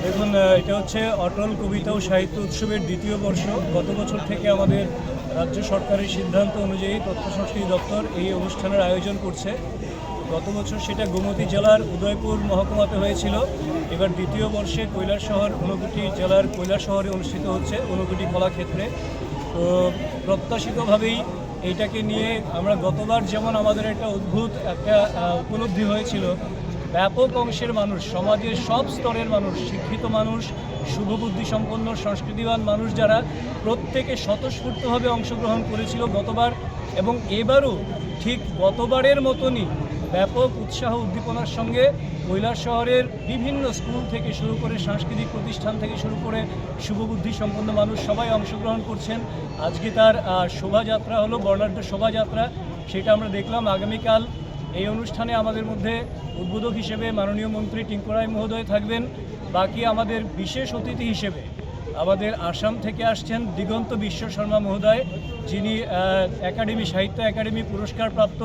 দেখুন, এটা হচ্ছে অটল কবিতা ও সাহিত্য উৎসবের দ্বিতীয় বর্ষ। গত বছর থেকে আমাদের রাজ্য সরকারের সিদ্ধান্ত অনুযায়ী তথ্য সংস্কৃতি দপ্তর এই অনুষ্ঠানের আয়োজন করছে। গত বছর সেটা গোমতী জেলার উদয়পুর মহকুমাতে হয়েছিল। এবার দ্বিতীয় বর্ষে কৈলাসহর, ঊনকোটি জেলার কৈলাসহরে অনুষ্ঠিত হচ্ছে, ঊনকোটি কলাক্ষেত্রে। তো প্রত্যাশিতভাবেই এইটাকে নিয়ে আমরা গতবার যেমন আমাদের একটা অদ্ভুত একটা উপলব্ধি হয়েছিল, ব্যাপক অংশের মানুষ, সমাজের সব স্তরের মানুষ, শিক্ষিত মানুষ, শুভবুদ্ধি সম্পন্ন সংস্কৃতিবান মানুষ যারা প্রত্যেকে স্বতঃস্ফূর্তভাবে অংশগ্রহণ করেছিল গতবার, এবং এবারও ঠিক গতবারের মতনই ব্যাপক উৎসাহ উদ্দীপনার সঙ্গে কৈলাসহরের বিভিন্ন স্কুল থেকে শুরু করে সাংস্কৃতিক প্রতিষ্ঠান থেকে শুরু করে শুভবুদ্ধি সম্পন্ন মানুষ সবাই অংশগ্রহণ করছেন। আজকে তার শোভাযাত্রা হলো, বর্ণাঢ্য শোভাযাত্রা, সেটা আমরা দেখলাম। আগামীকাল এই অনুষ্ঠানে আমাদের মধ্যে উদ্বোধক হিসেবে মাননীয় মন্ত্রী টিঙ্কু রায় মহোদয় থাকবেন। বাকি আমাদের বিশেষ অতিথি হিসেবে আমাদের আসাম থেকে আসছেন দিগন্ত বিশ্ব শর্মা মহোদয়, যিনি সাহিত্য একাডেমি পুরস্কারপ্রাপ্ত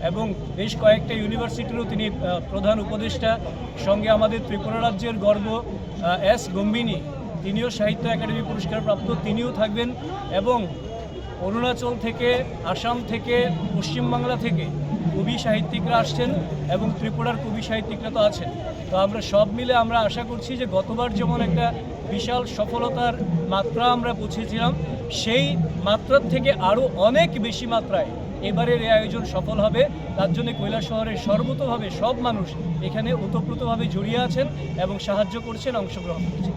এবং বেশ কয়েকটা ইউনিভার্সিটিরও তিনি প্রধান উপদেষ্টা। সঙ্গে আমাদের ত্রিপুরা রাজ্যের গর্ব এস গম্বিনী, তিনিও সাহিত্য একাডেমি পুরস্কারপ্রাপ্ত, তিনিও থাকবেন। এবং অরুণাচল থেকে, আসাম থেকে, পশ্চিমবাংলা থেকে কবি সাহিত্যিকরা আসছেন এবং ত্রিপুরার কবি সাহিত্যিকরা তো আছেন। তো আমরা সব মিলে আমরা আশা করছি যে গতবার যেমন একটা বিশাল সফলতার মাত্রা আমরা পৌঁছেছিলাম, সেই মাত্রার থেকে আরও অনেক বেশি মাত্রায় এবারের এই আয়োজন সফল হবে। তার জন্য কৈলাসহরের সর্বতোভাবে সব মানুষ এখানে ওতপ্রোতভাবে জড়িয়ে আছেন এবং সাহায্য করছেন, অংশগ্রহণ করছেন।